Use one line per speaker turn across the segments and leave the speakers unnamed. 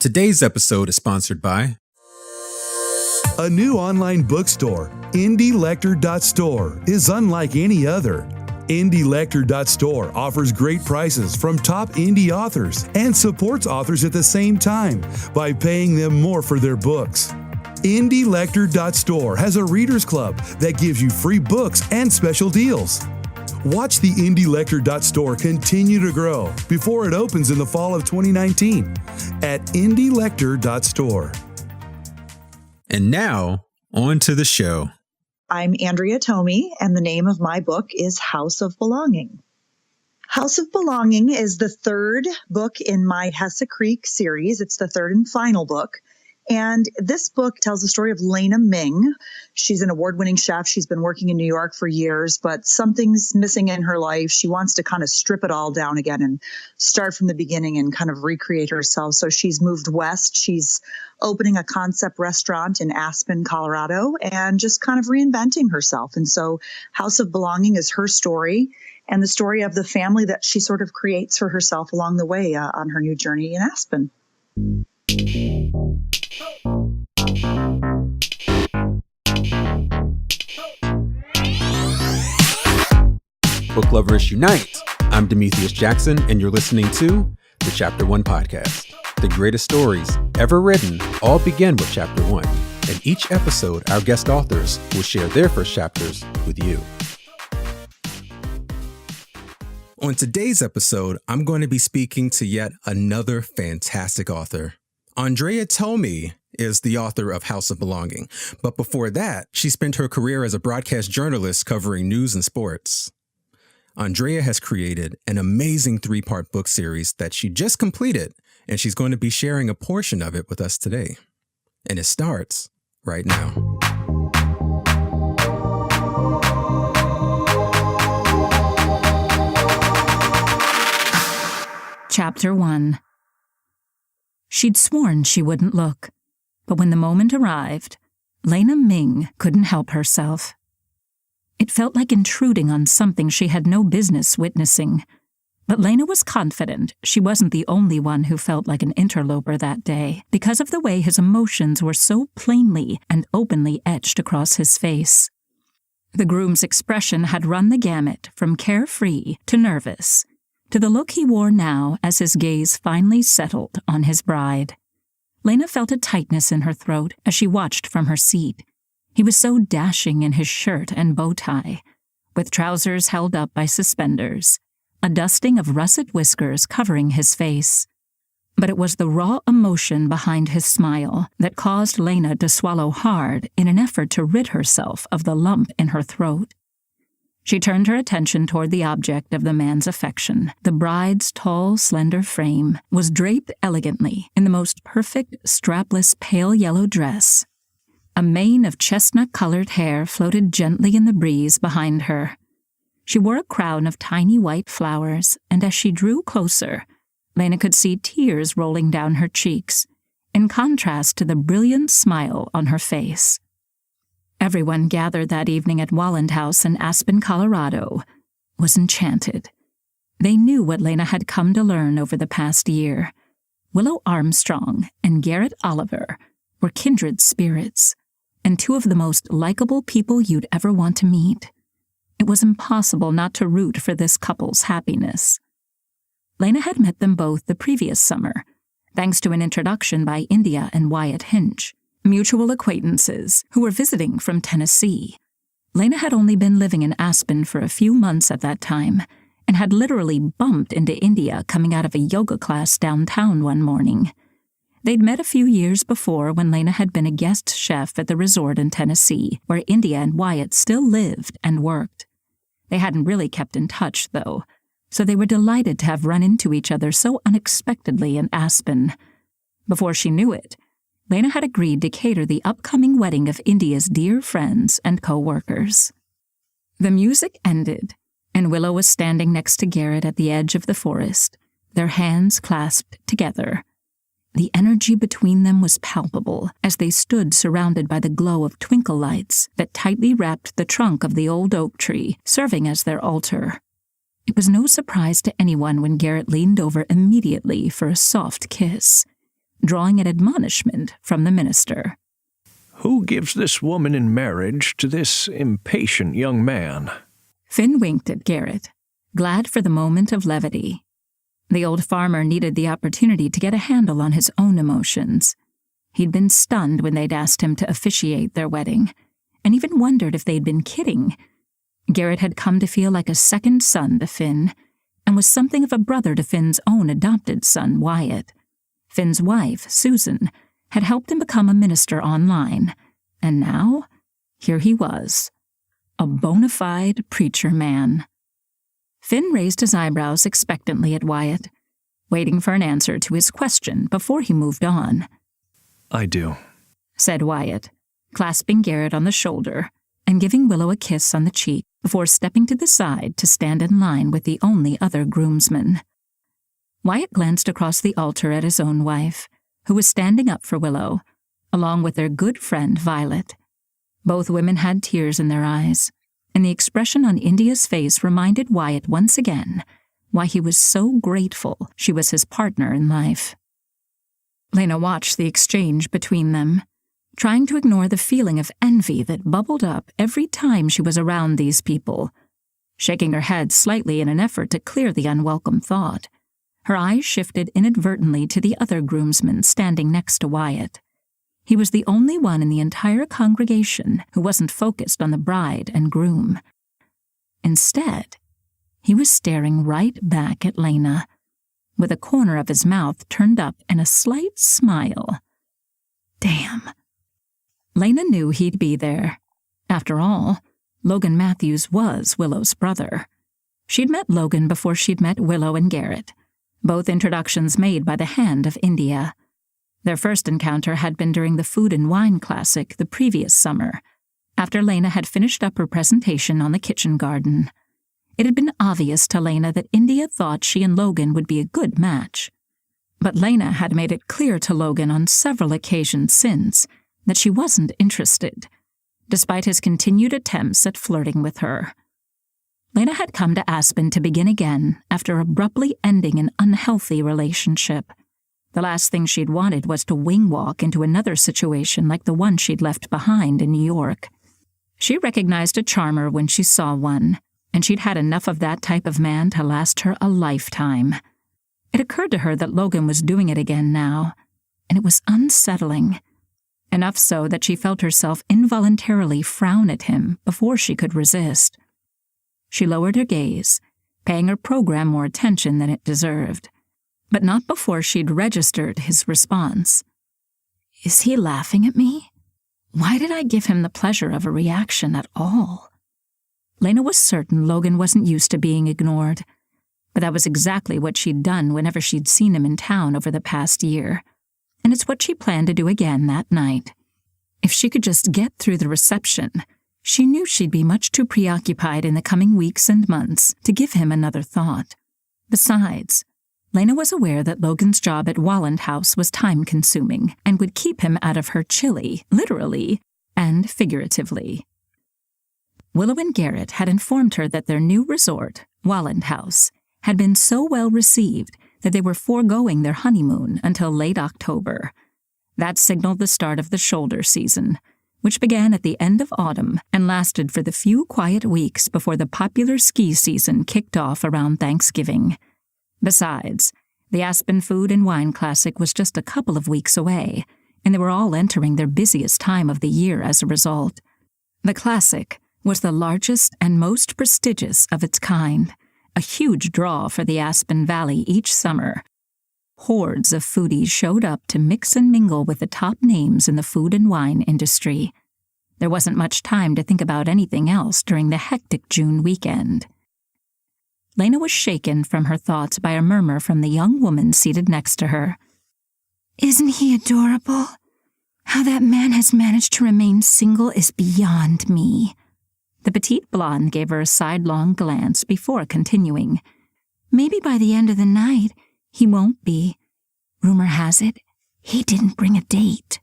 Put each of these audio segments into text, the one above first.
Today's episode is sponsored by
a new online bookstore, indielector.store, is unlike any other. Indielector.store offers great prices from top indie authors and supports authors at the same time by paying them more for their books. Indielector.store has a readers club that gives you free books and special deals. Watch the Indielector.store continue to grow before it opens in the fall of 2019 at indielector.store.
And now, on to the show.
I'm Andrea Thome, and the name of my book is House of Belonging. House of Belonging is the third book in my Hesse Creek series. It's the third and final book. And this book tells the story of Laina Ming. She's an award-winning chef. She's been working in New York for years, but something's missing in her life. She wants to kind of strip it all down again and start from the beginning and kind of recreate herself. So she's moved west. She's opening a concept restaurant in Aspen, Colorado, and just kind of reinventing herself. And so House of Belonging is her story and the story of the family that she sort of creates for herself along the way on her new journey in Aspen.
Book lovers unite! I'm Demethius Jackson, and you're listening to the Chapter 1 podcast. The greatest stories ever written all begin with Chapter 1. In each episode, our guest authors will share their first chapters with you. On today's episode, I'm going to be speaking to yet another fantastic author. Andrea Thome is the author of House of Belonging, but before that, she spent her career as a broadcast journalist covering news and sports. Andrea has created an amazing 3-part book series that she just completed, and she's going to be sharing a portion of it with us today. And it starts right now.
Chapter 1. She'd sworn she wouldn't look, but when the moment arrived, Laina Ming couldn't help herself. It felt like intruding on something she had no business witnessing, but Laina was confident she wasn't the only one who felt like an interloper that day because of the way his emotions were so plainly and openly etched across his face. The groom's expression had run the gamut from carefree to nervous, to the look he wore now as his gaze finally settled on his bride. Laina felt a tightness in her throat as she watched from her seat. He was so dashing in his shirt and bow tie, with trousers held up by suspenders, a dusting of russet whiskers covering his face. But it was the raw emotion behind his smile that caused Laina to swallow hard in an effort to rid herself of the lump in her throat. She turned her attention toward the object of the man's affection. The bride's tall, slender frame was draped elegantly in the most perfect, strapless, pale yellow dress. A mane of chestnut-colored hair floated gently in the breeze behind her. She wore a crown of tiny white flowers, and as she drew closer, Laina could see tears rolling down her cheeks, in contrast to the brilliant smile on her face. Everyone gathered that evening at Walland House in Aspen, Colorado, was enchanted. They knew what Laina had come to learn over the past year. Willow Armstrong and Garrett Oliver were kindred spirits, and two of the most likable people you'd ever want to meet. It was impossible not to root for this couple's happiness. Laina had met them both the previous summer, thanks to an introduction by India and Wyatt Hinch, mutual acquaintances who were visiting from Tennessee. Laina had only been living in Aspen for a few months at that time, and had literally bumped into India coming out of a yoga class downtown one morning. They'd met a few years before when Laina had been a guest chef at the resort in Tennessee, where India and Wyatt still lived and worked. They hadn't really kept in touch, though, so they were delighted to have run into each other so unexpectedly in Aspen. Before she knew it, Laina had agreed to cater the upcoming wedding of India's dear friends and co-workers. The music ended, and Willow was standing next to Garrett at the edge of the forest, their hands clasped together. The energy between them was palpable as they stood surrounded by the glow of twinkle lights that tightly wrapped the trunk of the old oak tree, serving as their altar. It was no surprise to anyone when Garrett leaned over immediately for a soft kiss. drawing an admonishment from the minister.
"Who gives this woman in marriage to this impatient young man?"
Finn winked at Garrett, glad for the moment of levity. The old farmer needed the opportunity to get a handle on his own emotions. He'd been stunned when they'd asked him to officiate their wedding, and even wondered if they'd been kidding. Garrett had come to feel like a second son to Finn, and was something of a brother to Finn's own adopted son, Wyatt. Finn's wife, Susan, had helped him become a minister online, and now, here he was, a bona fide preacher man. Finn raised his eyebrows expectantly at Wyatt, waiting for an answer to his question before he moved on.
"I do,"
said Wyatt, clasping Garrett on the shoulder and giving Willow a kiss on the cheek before stepping to the side to stand in line with the only other groomsman. Wyatt glanced across the altar at his own wife, who was standing up for Willow, along with their good friend Violet. Both women had tears in their eyes, and the expression on India's face reminded Wyatt once again why he was so grateful she was his partner in life. Laina watched the exchange between them, trying to ignore the feeling of envy that bubbled up every time she was around these people. Shaking her head slightly in an effort to clear the unwelcome thought, her eyes shifted inadvertently to the other groomsman standing next to Wyatt. He was the only one in the entire congregation who wasn't focused on the bride and groom. Instead, he was staring right back at Laina, with a corner of his mouth turned up in a slight smile. Damn. Laina knew he'd be there. After all, Logan Matthews was Willow's brother. She'd met Logan before she'd met Willow and Garrett, both introductions made by the hand of India. Their first encounter had been during the Food and Wine Classic the previous summer, after Laina had finished up her presentation on the kitchen garden. It had been obvious to Laina that India thought she and Logan would be a good match. But Laina had made it clear to Logan on several occasions since that she wasn't interested, despite his continued attempts at flirting with her. Laina had come to Aspen to begin again after abruptly ending an unhealthy relationship. The last thing she'd wanted was to wing-walk into another situation like the one she'd left behind in New York. She recognized a charmer when she saw one, and she'd had enough of that type of man to last her a lifetime. It occurred to her that Logan was doing it again now, and it was unsettling. Enough so that she felt herself involuntarily frown at him before she could resist. She lowered her gaze, paying her program more attention than it deserved, but not before she'd registered his response. Is he laughing at me? Why did I give him the pleasure of a reaction at all? Laina was certain Logan wasn't used to being ignored, but that was exactly what she'd done whenever she'd seen him in town over the past year, and it's what she planned to do again that night. If she could just get through the reception, she knew she'd be much too preoccupied in the coming weeks and months to give him another thought. Besides, Laina was aware that Logan's job at Walland House was time-consuming and would keep him out of her chili, literally and figuratively. Willow and Garrett had informed her that their new resort, Walland House, had been so well received that they were foregoing their honeymoon until late October. That signaled the start of the shoulder season, which began at the end of autumn and lasted for the few quiet weeks before the popular ski season kicked off around Thanksgiving. Besides, the Aspen Food and Wine Classic was just a couple of weeks away, and they were all entering their busiest time of the year as a result. The Classic was the largest and most prestigious of its kind, a huge draw for the Aspen Valley each summer. Hordes of foodies showed up to mix and mingle with the top names in the food and wine industry. There wasn't much time to think about anything else during the hectic June weekend. Laina was shaken from her thoughts by a murmur from the young woman seated next to her. "Isn't he adorable? How that man has managed to remain single is beyond me." The petite blonde gave her a sidelong glance before continuing. "Maybe by the end of the night, he won't be. Rumor has it, he didn't bring a date."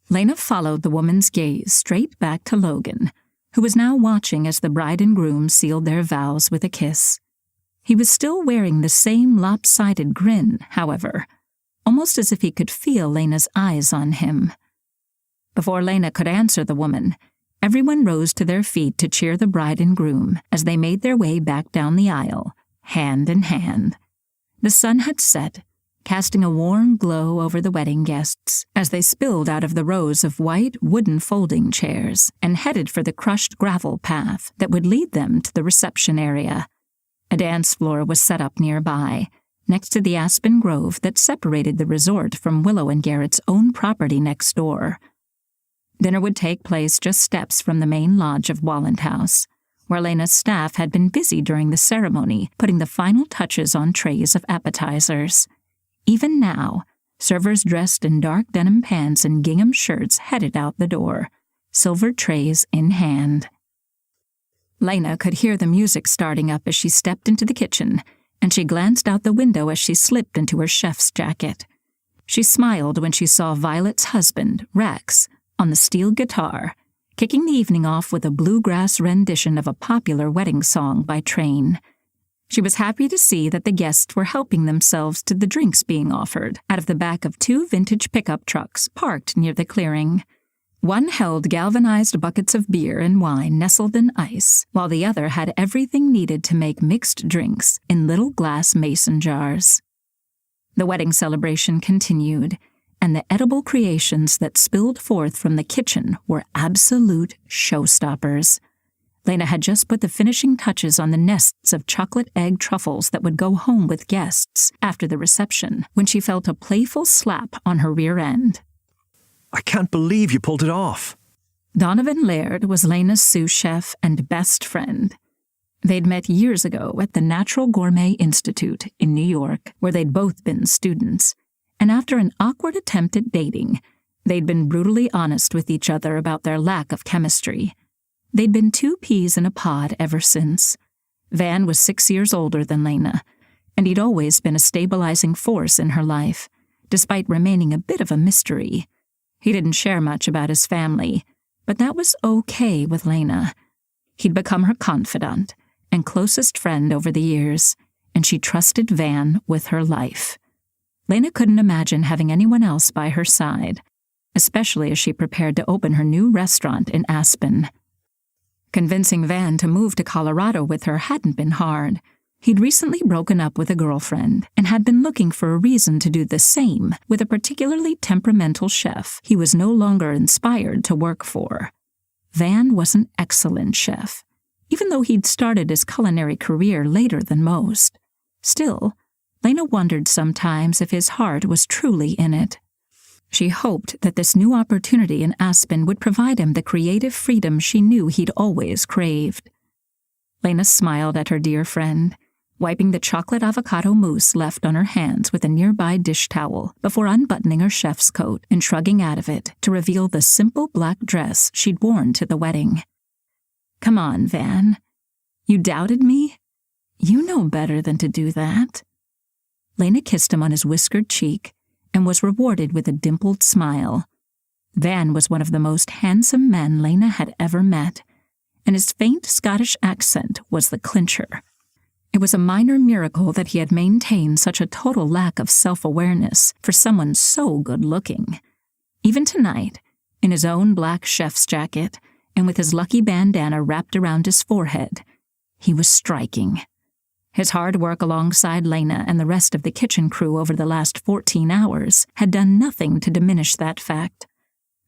Laina followed the woman's gaze straight back to Logan, who was now watching as the bride and groom sealed their vows with a kiss. He was still wearing the same lopsided grin, however, almost as if he could feel Laina's eyes on him. Before Laina could answer the woman, everyone rose to their feet to cheer the bride and groom as they made their way back down the aisle, hand in hand. The sun had set, casting a warm glow over the wedding guests as they spilled out of the rows of white wooden folding chairs and headed for the crushed gravel path that would lead them to the reception area. A dance floor was set up nearby, next to the Aspen grove that separated the resort from Willow and Garrett's own property next door. Dinner would take place just steps from the main lodge of Walland House, where Laina's staff had been busy during the ceremony putting the final touches on trays of appetizers. Even now, servers dressed in dark denim pants and gingham shirts headed out the door, silver trays in hand. Laina could hear the music starting up as she stepped into the kitchen, and she glanced out the window as she slipped into her chef's jacket. She smiled when she saw Violet's husband, Rex, on the steel guitar, kicking the evening off with a bluegrass rendition of a popular wedding song by Train. She was happy to see that the guests were helping themselves to the drinks being offered out of the back of 2 vintage pickup trucks parked near the clearing. One held galvanized buckets of beer and wine nestled in ice, while the other had everything needed to make mixed drinks in little glass mason jars. The wedding celebration continued, and the edible creations that spilled forth from the kitchen were absolute showstoppers. Laina had just put the finishing touches on the nests of chocolate egg truffles that would go home with guests after the reception when she felt a playful slap on her rear end.
I can't believe you pulled it off.
Donovan Laird was Laina's sous chef and best friend. They'd met years ago at the Natural Gourmet Institute in New York, where they'd both been students. And after an awkward attempt at dating, they'd been brutally honest with each other about their lack of chemistry. They'd been 2 peas in a pod ever since. Van was 6 years older than Laina, and he'd always been a stabilizing force in her life, despite remaining a bit of a mystery. He didn't share much about his family, but that was okay with Laina. He'd become her confidant and closest friend over the years, and she trusted Van with her life. Laina couldn't imagine having anyone else by her side, especially as she prepared to open her new restaurant in Aspen. Convincing Van to move to Colorado with her hadn't been hard. He'd recently broken up with a girlfriend and had been looking for a reason to do the same with a particularly temperamental chef he was no longer inspired to work for. Van was an excellent chef, even though he'd started his culinary career later than most. Still, Laina wondered sometimes if his heart was truly in it. She hoped that this new opportunity in Aspen would provide him the creative freedom she knew he'd always craved. Laina smiled at her dear friend, wiping the chocolate avocado mousse left on her hands with a nearby dish towel before unbuttoning her chef's coat and shrugging out of it to reveal the simple black dress she'd worn to the wedding. "Come on, Van. You doubted me? You know better than to do that." Laina kissed him on his whiskered cheek and was rewarded with a dimpled smile. Van was one of the most handsome men Laina had ever met, and his faint Scottish accent was the clincher. It was a minor miracle that he had maintained such a total lack of self-awareness for someone so good-looking. Even tonight, in his own black chef's jacket and with his lucky bandana wrapped around his forehead, he was striking. His hard work alongside Laina and the rest of the kitchen crew over the last 14 hours had done nothing to diminish that fact.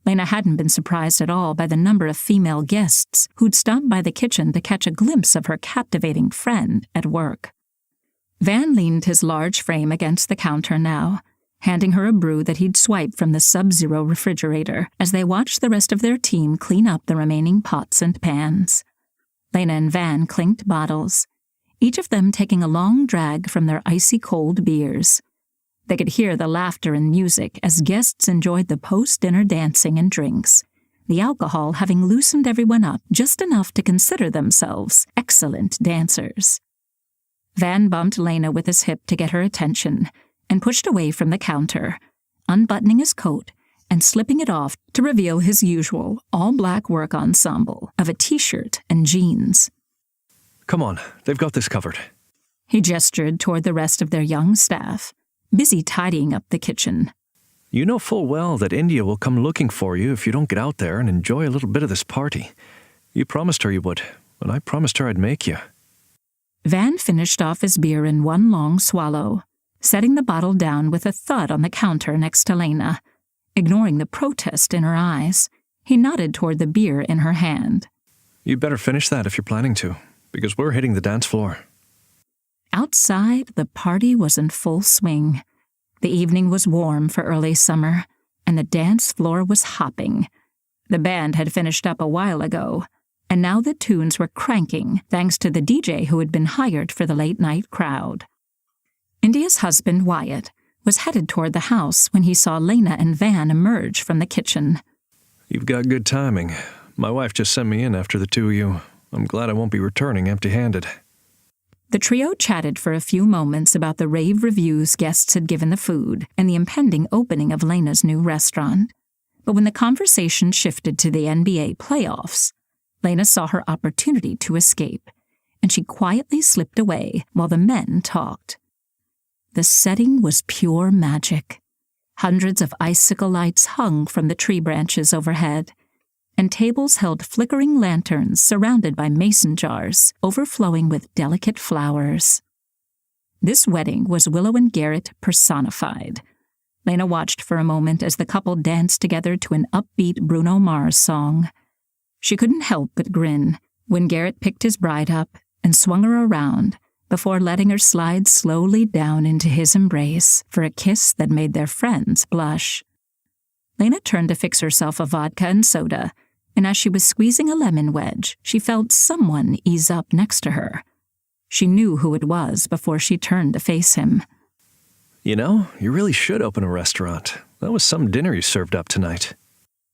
Laina hadn't been surprised at all by the number of female guests who'd stopped by the kitchen to catch a glimpse of her captivating friend at work. Van leaned his large frame against the counter now, handing her a brew that he'd swiped from the Sub-Zero refrigerator as they watched the rest of their team clean up the remaining pots and pans. Laina and Van clinked bottles, each of them taking a long drag from their icy cold beers. They could hear the laughter and music as guests enjoyed the post-dinner dancing and drinks, the alcohol having loosened everyone up just enough to consider themselves excellent dancers. Van bumped Laina with his hip to get her attention and pushed away from the counter, unbuttoning his coat and slipping it off to reveal his usual all-black work ensemble of a t-shirt and jeans.
Come on, they've got this covered.
He gestured toward the rest of their young staff, busy tidying up the kitchen.
You know full well that India will come looking for you if you don't get out there and enjoy a little bit of this party. You promised her you would, and I promised her I'd make you.
Van finished off his beer in one long swallow, setting the bottle down with a thud on the counter next to Laina. Ignoring the protest in her eyes, he nodded toward the beer in her hand.
You better finish that if you're planning to, because we're hitting the dance floor.
Outside, the party was in full swing. The evening was warm for early summer, and the dance floor was hopping. The band had finished up a while ago, and now the tunes were cranking thanks to the DJ who had been hired for the late-night crowd. India's husband, Wyatt, was headed toward the house when he saw Laina and Van emerge from the kitchen.
You've got good timing. My wife just sent me in after the two of you. I'm glad I won't be returning empty-handed.
The trio chatted for a few moments about the rave reviews guests had given the food and the impending opening of Laina's new restaurant. But when the conversation shifted to the NBA playoffs, Laina saw her opportunity to escape, and she quietly slipped away while the men talked. The setting was pure magic. Hundreds of icicle lights hung from the tree branches overhead, and tables held flickering lanterns surrounded by mason jars overflowing with delicate flowers. This wedding was Willow and Garrett personified. Laina watched for a moment as the couple danced together to an upbeat Bruno Mars song. She couldn't help but grin when Garrett picked his bride up and swung her around before letting her slide slowly down into his embrace for a kiss that made their friends blush. Laina turned to fix herself a vodka and soda, and as she was squeezing a lemon wedge, she felt someone ease up next to her. She knew who it was before she turned to face him.
You know, you really should open a restaurant. That was some dinner you served up tonight.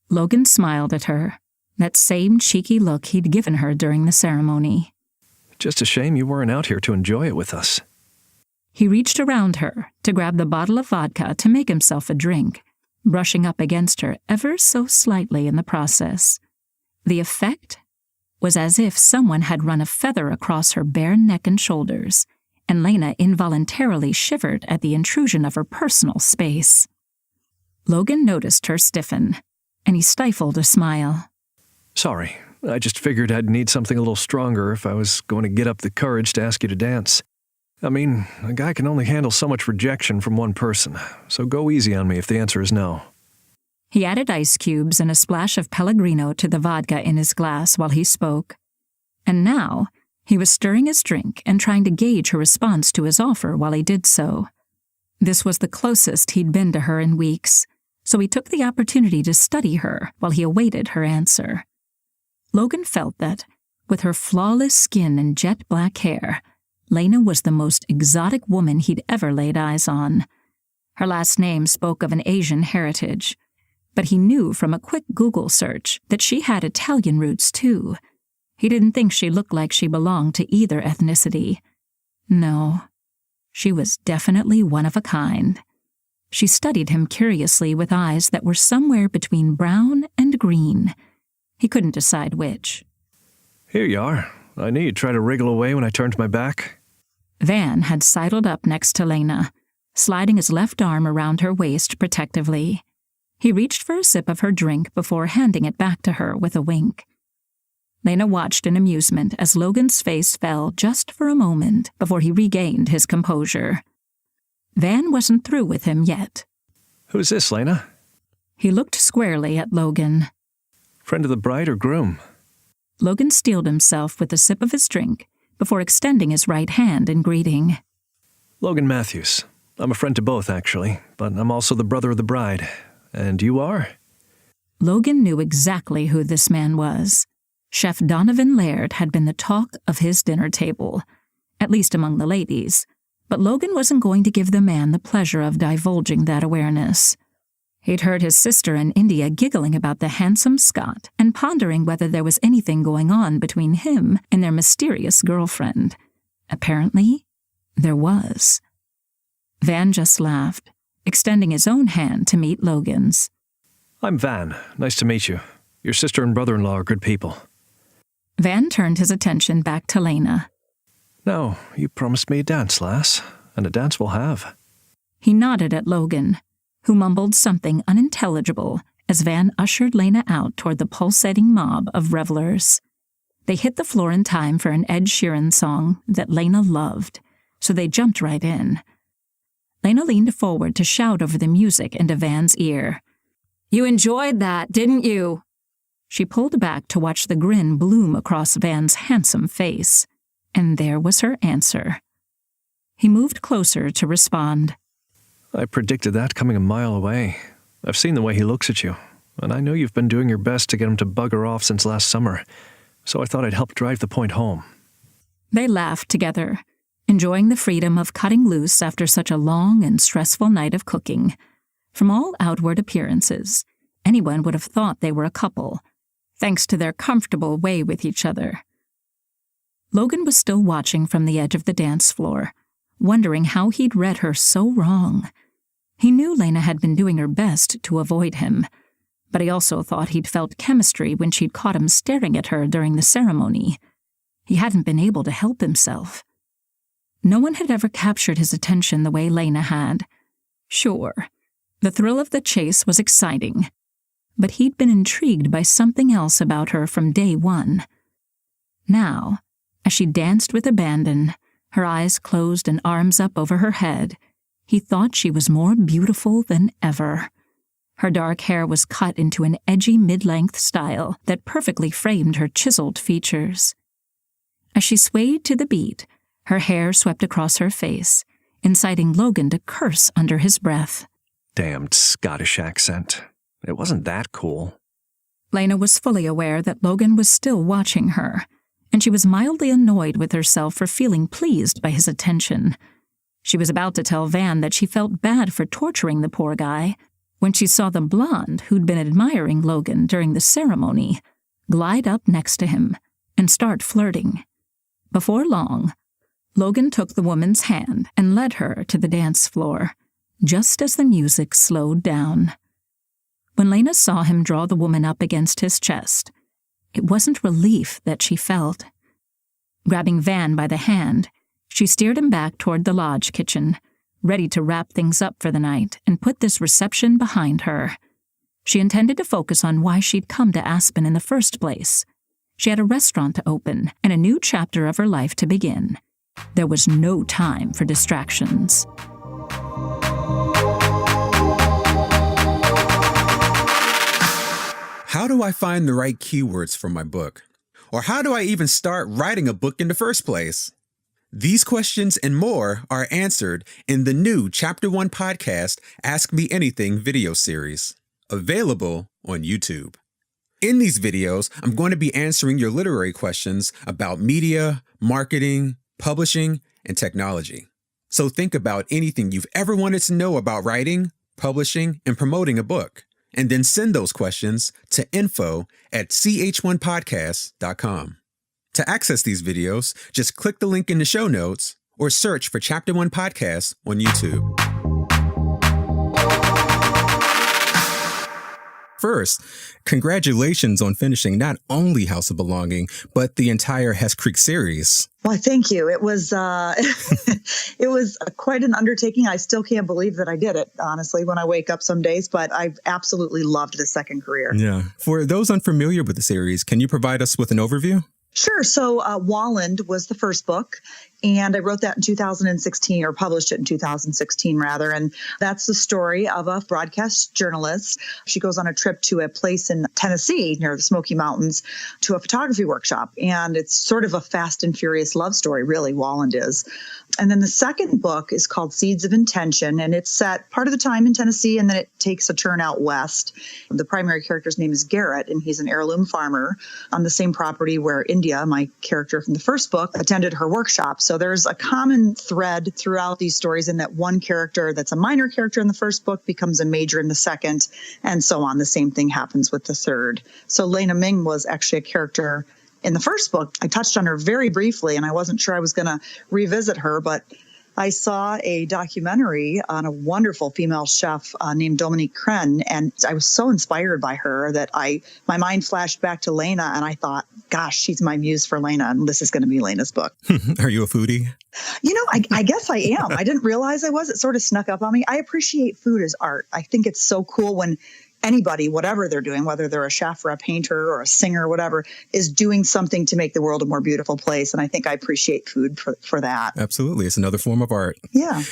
Logan smiled at her, that same cheeky look he'd given her during the ceremony.
Just a shame you weren't out here to enjoy it with us.
He reached around her to grab the bottle of vodka to make himself a drink, brushing up against her ever so slightly in the process. The effect was as if someone had run a feather across her bare neck and shoulders, and Laina involuntarily shivered at the intrusion of her personal space. Logan noticed her stiffen, and he stifled a smile.
Sorry, I just figured I'd need something a little stronger if I was going to get up the courage to ask you to dance. I mean, a guy can only handle so much rejection from one person, so go easy on me if the answer is no.
He added ice cubes and a splash of Pellegrino to the vodka in his glass while he spoke. And now, he was stirring his drink and trying to gauge her response to his offer while he did so. This was the closest he'd been to her in weeks, so he took the opportunity to study her while he awaited her answer. Logan felt that, with her flawless skin and jet black hair, Laina was the most exotic woman he'd ever laid eyes on. Her last name spoke of an Asian heritage, but he knew from a quick Google search that she had Italian roots too. He didn't think she looked like she belonged to either ethnicity. No, she was definitely one of a kind. She studied him curiously with eyes that were somewhere between brown and green. He couldn't decide which.
Here you are. I knew you'd try to wriggle away when I turned my back.
Van had sidled up next to Laina, sliding his left arm around her waist protectively. He reached for a sip of her drink before handing it back to her with a wink. Laina watched in amusement as Logan's face fell just for a moment before he regained his composure. Van wasn't through with him yet.
Who's this, Laina?
He looked squarely at Logan.
Friend of the bride or groom?
Logan steeled himself with a sip of his drink before extending his right hand in greeting.
Logan Matthews. I'm a friend to both, actually, but I'm also the brother of the bride. And you are?
Logan knew exactly who this man was. Chef Donovan Laird had been the talk of his dinner table, at least among the ladies, but Logan wasn't going to give the man the pleasure of divulging that awareness. He'd heard his sister and India giggling about the handsome Scot and pondering whether there was anything going on between him and their mysterious girlfriend. Apparently, there was. Van just laughed, extending his own hand to meet Logan's.
I'm Van. Nice to meet you. Your sister and brother-in-law are good people.
Van turned his attention back to Laina.
Now, you promised me a dance, lass, and a dance we'll have.
He nodded at Logan, who mumbled something unintelligible as Van ushered Laina out toward the pulsating mob of revelers. They hit the floor in time for an Ed Sheeran song that Laina loved, so they jumped right in. Laina leaned forward to shout over the music into Van's ear. "You enjoyed that, didn't you?" She pulled back to watch the grin bloom across Van's handsome face, and there was her answer. He moved closer to respond.
I predicted that coming a mile away. I've seen the way he looks at you, and I know you've been doing your best to get him to bugger off since last summer, so I thought I'd help drive the point home.
They laughed together, enjoying the freedom of cutting loose after such a long and stressful night of cooking. From all outward appearances, anyone would have thought they were a couple, thanks to their comfortable way with each other. Logan was still watching from the edge of the dance floor, wondering how he'd read her so wrong. He knew Laina had been doing her best to avoid him, but he also thought he'd felt chemistry when she'd caught him staring at her during the ceremony. He hadn't been able to help himself. No one had ever captured his attention the way Laina had. Sure, the thrill of the chase was exciting, but he'd been intrigued by something else about her from day one. Now, as she danced with abandon, her eyes closed and arms up over her head, he thought she was more beautiful than ever. Her dark hair was cut into an edgy mid-length style that perfectly framed her chiseled features. As she swayed to the beat, her hair swept across her face, inciting Logan to curse under his breath.
Damned Scottish accent. It wasn't that cool.
Laina was fully aware that Logan was still watching her, and she was mildly annoyed with herself for feeling pleased by his attention. She was about to tell Van that she felt bad for torturing the poor guy when she saw the blonde who'd been admiring Logan during the ceremony glide up next to him and start flirting. Before long, Logan took the woman's hand and led her to the dance floor, just as the music slowed down. When Laina saw him draw the woman up against his chest, it wasn't relief that she felt. Grabbing Van by the hand, she steered him back toward the lodge kitchen, ready to wrap things up for the night and put this reception behind her. She intended to focus on why she'd come to Aspen in the first place. She had a restaurant to open and a new chapter of her life to begin. There was no time for distractions.
How do I find the right keywords for my book? Or how do I even start writing a book in the first place? These questions and more are answered in the new Chapter 1 podcast, Ask Me Anything video series, available on YouTube. In these videos, I'm going to be answering your literary questions about media, marketing, publishing, and technology. So think about anything you've ever wanted to know about writing, publishing, and promoting a book, and then send those questions to info@ch1podcast.com. To access these videos, just click the link in the show notes or search for Chapter 1 Podcast on YouTube. First, congratulations on finishing not only House of Belonging, but the entire Hesse Creek series.
Well, thank you. It was it was quite an undertaking. I still can't believe that I did it, honestly, when I wake up some days, but I've absolutely loved the second career.
Yeah. For those unfamiliar with the series, can you provide us with an overview?
Sure. So Walland was the first book, and I wrote that in 2016, or published it in 2016, rather. And that's the story of a broadcast journalist. She goes on a trip to a place in Tennessee near the Smoky Mountains to a photography workshop. And it's sort of a fast and furious love story, really, Walland is. And then the second book is called Seeds of Intention, and it's set part of the time in Tennessee, and then it takes a turn out west. The primary character's name is Garrett, and he's an heirloom farmer on the same property where India, my character from the first book, attended her workshop. So there's a common thread throughout these stories in that one character that's a minor character in the first book becomes a major in the second, and so on. The same thing happens with the third. So Laina Ming was actually a character in the first book. I touched on her very briefly, and I wasn't sure I was going to revisit her, but I saw a documentary on a wonderful female chef named Dominique Crenn, and I was so inspired by her that my mind flashed back to Laina, and I thought, gosh, she's my muse for Laina, and this is going to be Laina's book.
Are you a foodie?
I guess I am. I didn't realize I was. It sort of snuck up on me. I appreciate food as art. I think it's so cool when anybody, whatever they're doing, whether they're a chef or a painter or a singer or whatever, is doing something to make the world a more beautiful place. And I think I appreciate food for that.
Absolutely. It's another form of art.
Yeah.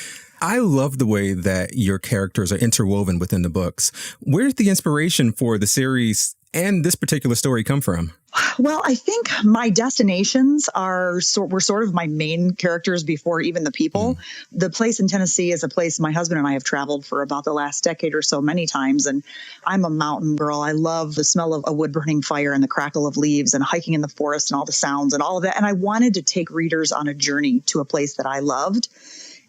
I love the way that your characters are interwoven within the books. Where did the inspiration for the series and this particular story come from?
Well, I think my destinations were sort of my main characters before even the people. The place in Tennessee is a place my husband and I have traveled for about the last decade or so many times. And I'm a mountain girl. I love the smell of a wood burning fire and the crackle of leaves and hiking in the forest and all the sounds and all of that. And I wanted to take readers on a journey to a place that I loved.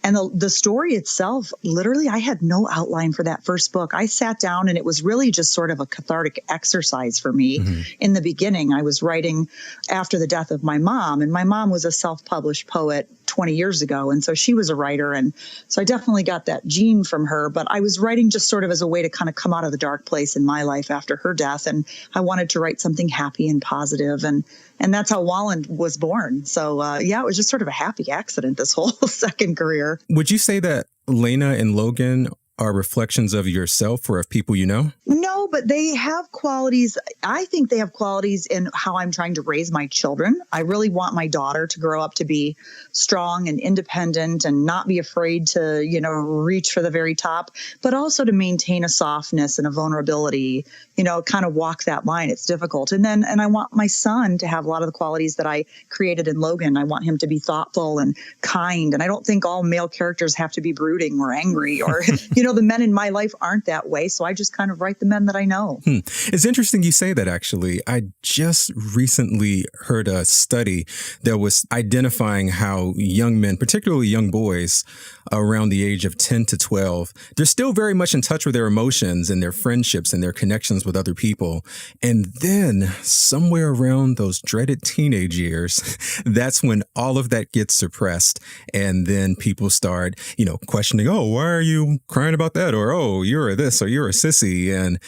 And the story itself, literally, I had no outline for that first book. I sat down and it was really just sort of a cathartic exercise for me. In the beginning, I was writing after the death of my mom, and my mom was a self-published poet 20 years ago. And so she was a writer. And so I definitely got that gene from her. But I was writing just sort of as a way to kind of come out of the dark place in my life after her death. And I wanted to write something happy and positive. And that's how Wallen was born. So, it was just sort of a happy accident, this whole second career.
Would you say that Laina and Logan are reflections of yourself or of people you know?
No, but they have qualities. I think they have qualities in how I'm trying to raise my children. I really want my daughter to grow up to be strong and independent and not be afraid to, reach for the very top, but also to maintain a softness and a vulnerability, kind of walk that line. It's difficult. And I want my son to have a lot of the qualities that I created in Logan. I want him to be thoughtful and kind. And I don't think all male characters have to be brooding or angry or, the men in my life aren't that way. So I just kind of write the men that I know.
It's interesting you say that, actually. I just recently heard a study that was identifying how young men, particularly young boys around the age of 10 to 12, they're still very much in touch with their emotions and their friendships and their connections with other people. And then somewhere around those dreaded teenage years, that's when all of that gets suppressed. And then people start, questioning, oh, why are you crying about that? Or, oh, you're a this or you're a sissy. And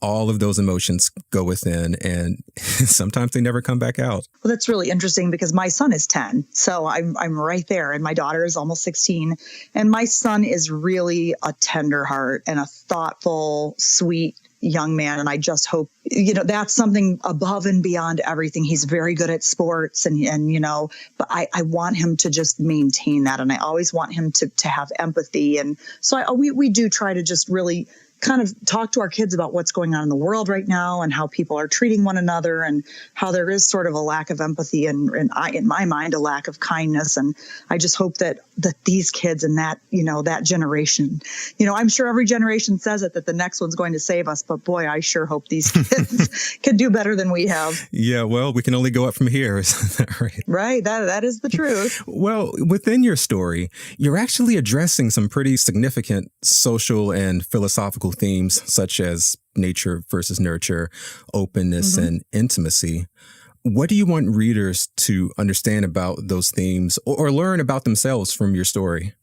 all of those emotions go within, and sometimes they never come back out.
Well, that's really interesting because my son is 10. So I'm right there. And my daughter is almost 16. And my son is really a tender heart and a thoughtful, sweet young man. And I just hope, that's something above and beyond everything. He's very good at sports and but I want him to just maintain that. And I always want him to have empathy. And so we do try to just really kind of talk to our kids about what's going on in the world right now and how people are treating one another and how there is sort of a lack of empathy and in my mind, a lack of kindness. And I just hope that these kids and that, that generation, I'm sure every generation says it, that the next one's going to save us. But boy, I sure hope these kids can do better than we have.
Yeah, well, we can only go up from here. Isn't that right?
Right. That is the truth.
Well, within your story, you're actually addressing some pretty significant social and philosophical themes such as nature versus nurture, openness, and intimacy. What do you want readers to understand about those themes or learn about themselves from your story?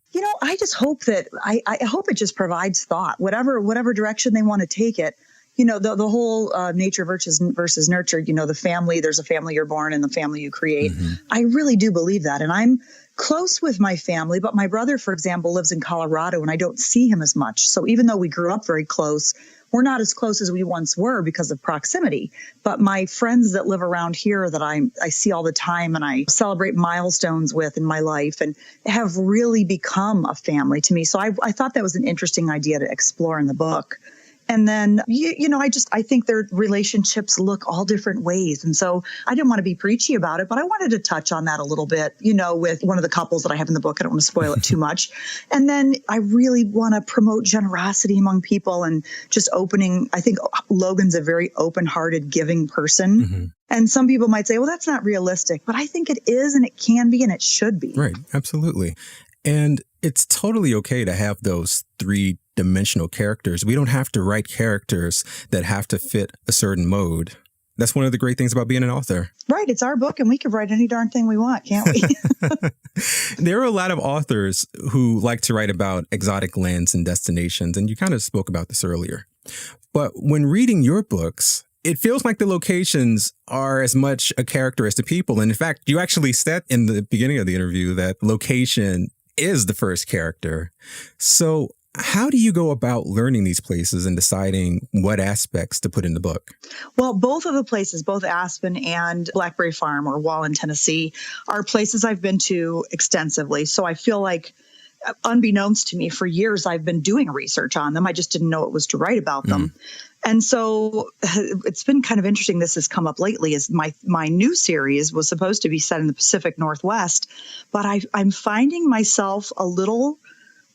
I just hope that I hope it just provides thought, whatever direction they want to take it. The whole nature versus nurture, the family, there's a family you're born and the family you create. I really do believe that. And I'm close with my family, but my brother, for example, lives in Colorado and I don't see him as much. So even though we grew up very close, we're not as close as we once were because of proximity. But my friends that live around here that I see all the time and I celebrate milestones with in my life and have really become a family to me. So I thought that was an interesting idea to explore in the book. And then, I think their relationships look all different ways. And so I didn't want to be preachy about it, but I wanted to touch on that a little bit, with one of the couples that I have in the book. I don't want to spoil it too much. And then I really want to promote generosity among people and just opening. I think Logan's a very open-hearted, giving person. And some people might say, well, that's not realistic, but I think it is and it can be and it should be.
Right. Absolutely. And it's totally okay to have those three-dimensional characters. We don't have to write characters that have to fit a certain mode. That's one of the great things about being an author.
Right. It's our book and we can write any darn thing we want, can't we?
There are a lot of authors who like to write about exotic lands and destinations, and you kind of spoke about this earlier. But when reading your books, it feels like the locations are as much a character as the people. And in fact, you actually said in the beginning of the interview that location is the first character. So how do you go about learning these places and deciding what aspects to put in the book?
Well, both of the places, both Aspen and Blackberry Farm or Wallen, Tennessee, are places I've been to extensively. So I feel like, unbeknownst to me, for years, I've been doing research on them. I just didn't know it was to write about them. And so it's been kind of interesting. This has come up lately as my new series was supposed to be set in the Pacific Northwest, but I'm finding myself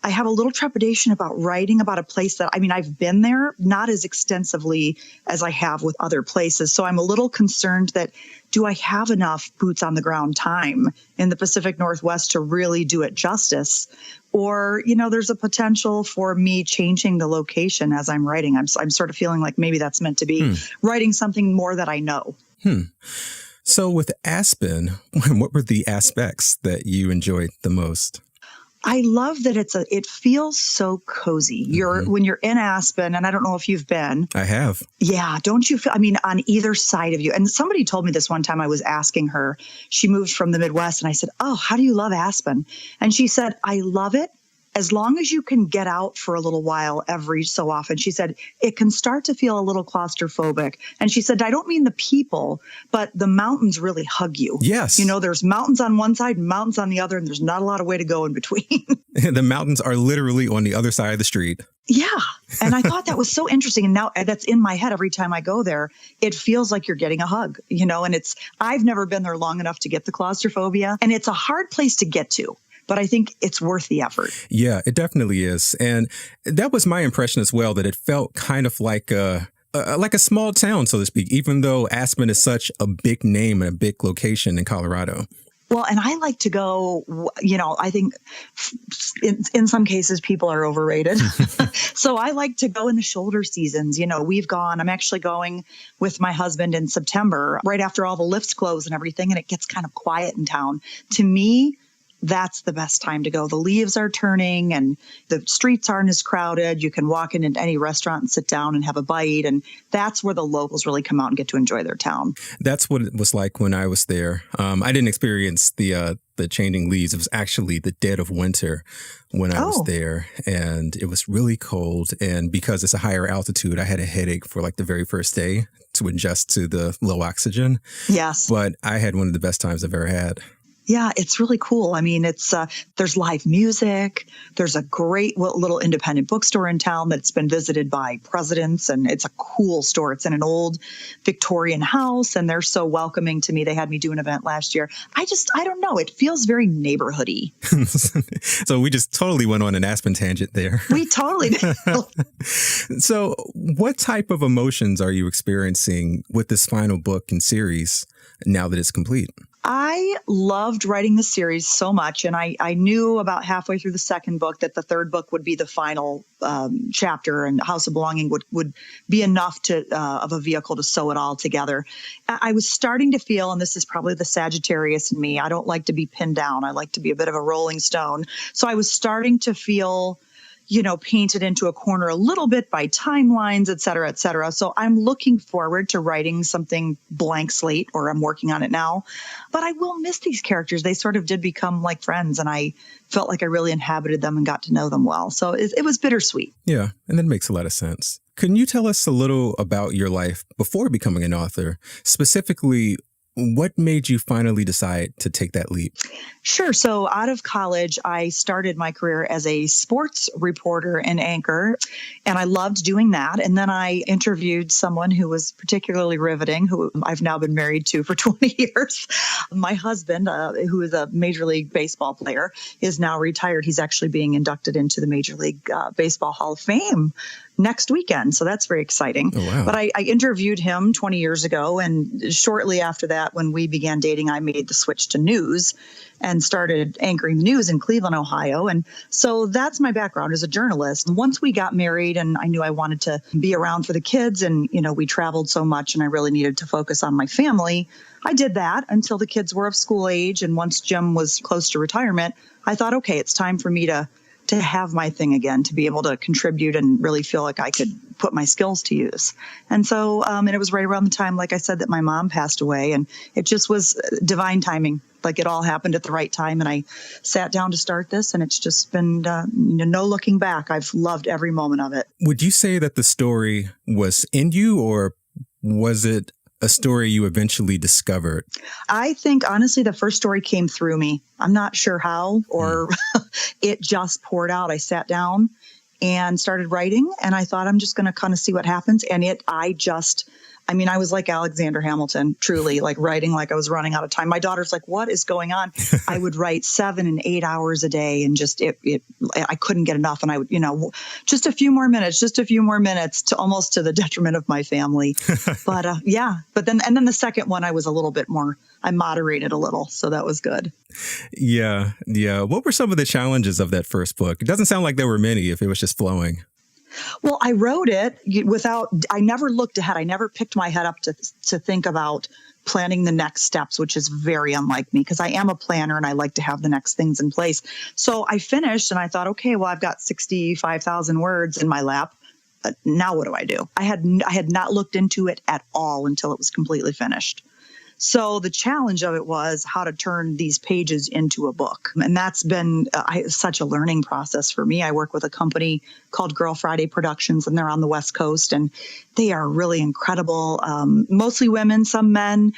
I have a little trepidation about writing about a place that, I've been there, not as extensively as I have with other places. So I'm a little concerned that, do I have enough boots on the ground time in the Pacific Northwest to really do it justice? Or, there's a potential for me changing the location as I'm writing. I'm sort of feeling like maybe that's meant to be writing something more that I know.
So with Aspen, what were the aspects that you enjoyed the most?
I love that it feels so cozy. When you're in Aspen, and I don't know if you've been.
I have.
Yeah. Don't you feel, on either side of you. And somebody told me this one time. I was asking her, she moved from the Midwest, and I said, "Oh, how do you love Aspen?" And she said, "I love it as long as you can get out for a little while every so often." She said, "It can start to feel a little claustrophobic." And she said, "I don't mean the people, but the mountains really hug you."
Yes.
There's mountains on one side and mountains on the other, and there's not a lot of way to go in between.
The mountains are literally on the other side of the street.
Yeah. And I thought that was so interesting. And now that's in my head every time I go there. It feels like you're getting a hug, and I've never been there long enough to get the claustrophobia. And it's a hard place to get to, but I think it's worth the effort.
Yeah, it definitely is. And that was my impression as well, that it felt kind of like a small town, so to speak, even though Aspen is such a big name and a big location in Colorado.
Well, and I like to go, I think in some cases people are overrated. So I like to go in the shoulder seasons. I'm actually going with my husband in September, right after all the lifts close and everything, and it gets kind of quiet in town. To me, that's the best time to go. The leaves are turning and the streets aren't as crowded. You can walk into any restaurant and sit down and have a bite. And that's where the locals really come out and get to enjoy their town.
That's what it was like when I was there. I didn't experience the changing leaves. It was actually the dead of winter when I was there, and it was really cold. And because it's a higher altitude, I had a headache for like the very first day to adjust to the low oxygen.
Yes.
But I had one of the best times I've ever had.
Yeah, it's really cool. There's live music. There's a great little independent bookstore in town that's been visited by presidents, and it's a cool store. It's in an old Victorian house, and they're so welcoming to me. They had me do an event last year. I don't know. It feels very neighborhoody.
So we just totally went on an Aspen tangent there.
We totally did.
So what type of emotions are you experiencing with this final book and series now that it's complete?
I loved writing the series so much, and I knew about halfway through the second book that the third book would be the final chapter, and House of Belonging would be enough of a vehicle to sew it all together. I was starting to feel, and this is probably the Sagittarius in me, I don't like to be pinned down. I like to be a bit of a rolling stone. So I was starting to feel painted into a corner a little bit by timelines, et cetera, et cetera. So I'm looking forward to writing something blank slate, or I'm working on it now. But I will miss these characters. They sort of did become like friends, and I felt like I really inhabited them and got to know them well. So it was bittersweet.
Yeah, and that makes a lot of sense. Can you tell us a little about your life before becoming an author? Specifically, what made you finally decide to take that leap?
Sure. So out of college, I started my career as a sports reporter and anchor, and I loved doing that. And then I interviewed someone who was particularly riveting, who I've now been married to for 20 years. My husband, who is a Major League Baseball player, is now retired. He's actually being inducted into the Major League Baseball Hall of Fame next weekend. So that's very exciting.
Oh, wow.
But I interviewed him 20 years ago. And shortly after that, when we began dating, I made the switch to news and started anchoring the news in Cleveland, Ohio. And so that's my background as a journalist. And once we got married and I knew I wanted to be around for the kids and, we traveled so much and I really needed to focus on my family, I did that until the kids were of school age. And once Jim was close to retirement, I thought, okay, it's time for me to have my thing again, to be able to contribute and really feel like I could put my skills to use. And so, and it was right around the time, like I said, that my mom passed away, and it just was divine timing. Like it all happened at the right time. And I sat down to start this, and it's just been no looking back. I've loved every moment of it.
Would you say that the story was in you, or was it a story you eventually discovered?
I think, honestly, the first story came through me. I'm not sure how, or it just poured out. I sat down and started writing, and I thought, I'm just going to kind of see what happens. And I was like Alexander Hamilton, truly, like writing like I was running out of time. My daughter's like, what is going on? I would write 7 and 8 hours a day, and just I couldn't get enough. And I would, just a few more minutes to almost to the detriment of my family. But but then the second one, I was a little bit more, I moderated a little. So that was good.
Yeah. What were some of the challenges of that first book? It doesn't sound like there were many if it was just flowing.
Well, I wrote it I never looked ahead. I never picked my head up to think about planning the next steps, which is very unlike me because I am a planner and I like to have the next things in place. So I finished and I thought, okay, well, I've got 65,000 words in my lap. Now what do I do? I had not looked into it at all until it was completely finished. So the challenge of it was how to turn these pages into a book. And that's been such a learning process for me. I work with a company called Girl Friday Productions, and they're on the West Coast, and they are really incredible. Mostly women, some men.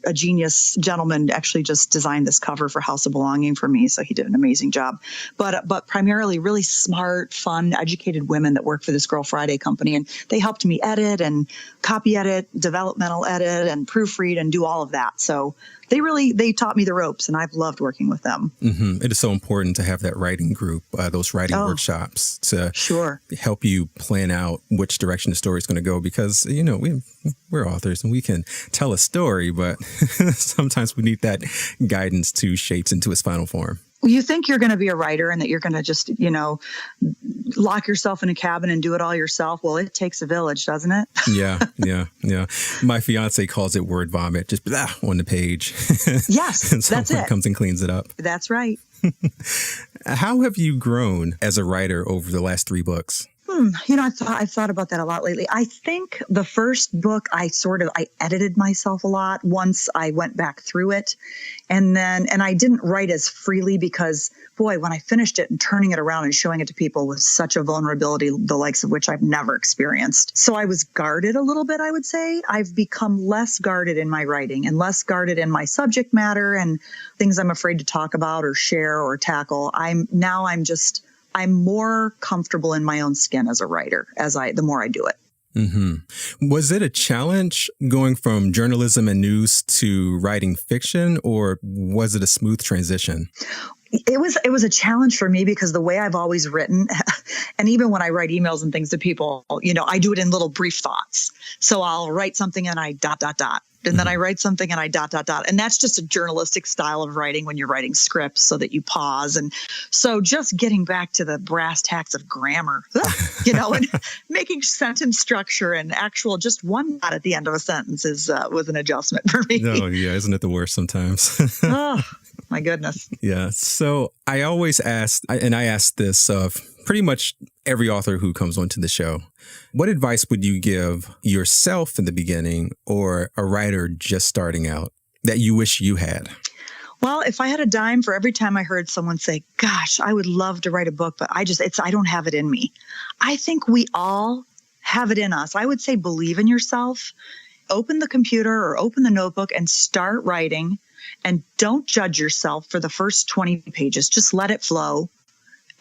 A genius gentleman actually just designed this cover for House of Belonging for me, so he did an amazing job. But primarily really smart, fun, educated women that work for this Girl Friday company, and they helped me edit and copy edit, developmental edit, and proofread and do all of that. So they taught me the ropes, and I've loved working with them. Mm-hmm.
It is so important to have that writing group, those writing workshops to help you plan out which direction the story is going to go, because, we're authors and we can tell a story, but sometimes we need that guidance to shape into its final form.
You think you're going to be a writer and that you're going to just, lock yourself in a cabin and do it all yourself. Well, it takes a village, doesn't it?
Yeah. My fiance calls it word vomit, just on the page.
Yes,
and
that's
someone
it.
Comes and cleans it up.
That's right.
How have you grown as a writer over the last 3 books?
I've thought about that a lot lately. I think the first book, I edited myself a lot once I went back through it. And I didn't write as freely because, boy, when I finished it and turning it around and showing it to people was such a vulnerability, the likes of which I've never experienced. So I was guarded a little bit, I would say. I've become less guarded in my writing and less guarded in my subject matter and things I'm afraid to talk about or share or tackle. I'm more comfortable in my own skin as a writer the more I do it.
Mm-hmm. Was it a challenge going from journalism and news to writing fiction, or was it a smooth transition?
It was a challenge for me because the way I've always written, and even when I write emails and things to people, I do it in little brief thoughts. So I'll write something and I ... And then I write something and I ... And that's just a journalistic style of writing when you're writing scripts, so that you pause. And so just getting back to the brass tacks of grammar, and making sentence structure and actual just one dot at the end of a sentence was an adjustment for me.
Oh, yeah. Isn't it the worst sometimes?
Oh, my goodness.
Yeah. So I always ask, and I ask this of pretty much every author who comes onto the show, what advice would you give yourself in the beginning, or a writer just starting out, that you wish you had?
Well, if I had a dime for every time I heard someone say, gosh, I would love to write a book, but I don't have it in me. I think we all have it in us. I would say believe in yourself, open the computer or open the notebook and start writing, and don't judge yourself for the first 20 pages. Just let it flow.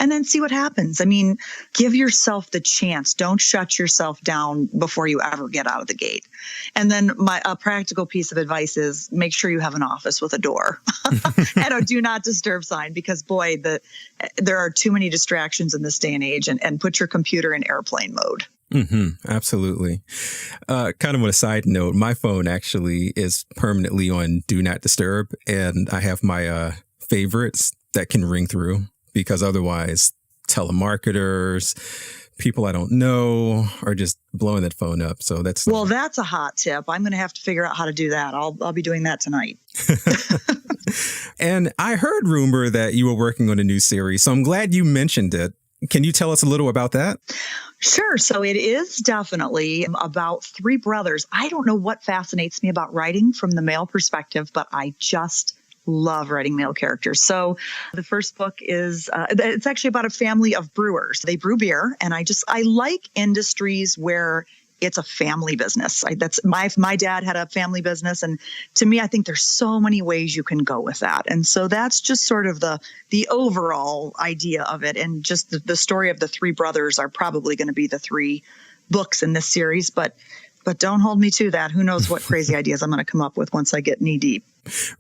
And then see what happens. I mean, give yourself the chance. Don't shut yourself down before you ever get out of the gate. And then a practical piece of advice is make sure you have an office with a door and a do not disturb sign, because, boy, there are too many distractions in this day and age, and put your computer in airplane mode.
Absolutely. Kind of on a side note, my phone actually is permanently on Do Not Disturb, and I have my favorites that can ring through because otherwise telemarketers, people I don't know are just blowing that phone up. So that's
a hot tip. I'm going to have to figure out how to do that. I'll be doing that tonight.
And I heard rumor that you were working on a new series, so I'm glad you mentioned it. Can you tell us a little about that?
Sure. So it is definitely about three brothers. I don't know what fascinates me about writing from the male perspective, but I just love writing male characters. So the first book is, it's actually about a family of brewers. They brew beer, and I like industries where it's a family business. That's my dad had a family business. And to me, I think there's so many ways you can go with that. And so that's just sort of the overall idea of it. And just the story of the three brothers are probably going to be the three books in this series. But don't hold me to that. Who knows what crazy ideas I'm going to come up with once I get knee deep.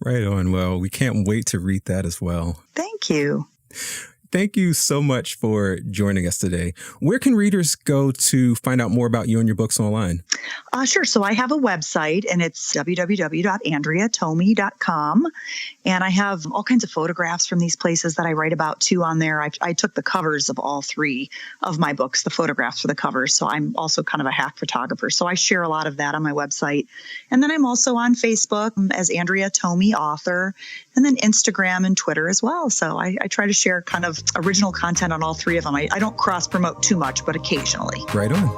Right on. Well, we can't wait to read that as well.
Thank you.
Thank you so much for joining us today. Where can readers go to find out more about you and your books online?
Sure. So I have a website, and it's www.andreathome.com. And I have all kinds of photographs from these places that I write about too on there. I took the covers of all three of my books, the photographs for the covers. So I'm also kind of a hack photographer. So I share a lot of that on my website. And then I'm also on Facebook as Andrea Thome, author, and then Instagram and Twitter as well. So I try to share kind of original content on all three of them. I don't cross promote too much, but occasionally.
Right on.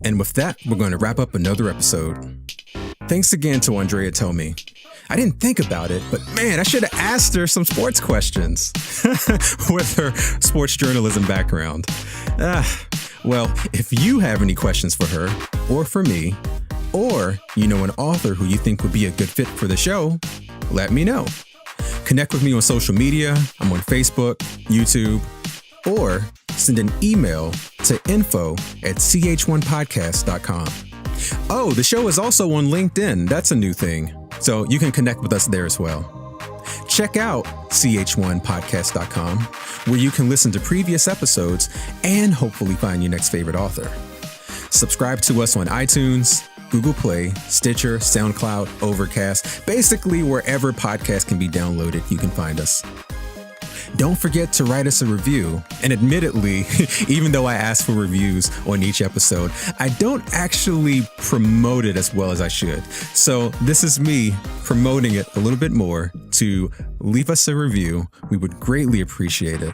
And with that, we're going to wrap up another episode. Thanks again to Andrea Thome. I didn't think about it, but man, I should have asked her some sports questions with her sports journalism background. Well, if you have any questions for her or for me, or you know an author who you think would be a good fit for the show, let me know. Connect with me on social media. I'm on Facebook, YouTube, or send an email to info@ch1podcast.com. Oh, the show is also on LinkedIn. That's a new thing. So you can connect with us there as well. Check out ch1podcast.com, where you can listen to previous episodes and hopefully find your next favorite author. Subscribe to us on iTunes, Google Play, Stitcher, SoundCloud, Overcast, basically wherever podcasts can be downloaded, you can find us. Don't forget to write us a review. And admittedly, even though I ask for reviews on each episode, I don't actually promote it as well as I should. So this is me promoting it a little bit more. To leave us a review, we would greatly appreciate it.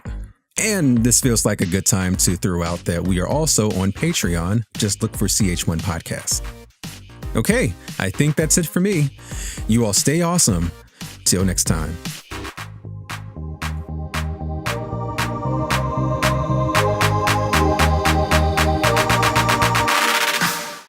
And this feels like a good time to throw out that we are also on Patreon. Just look for CH1 Podcast. Okay, I think that's it for me. You all stay awesome. Till next time.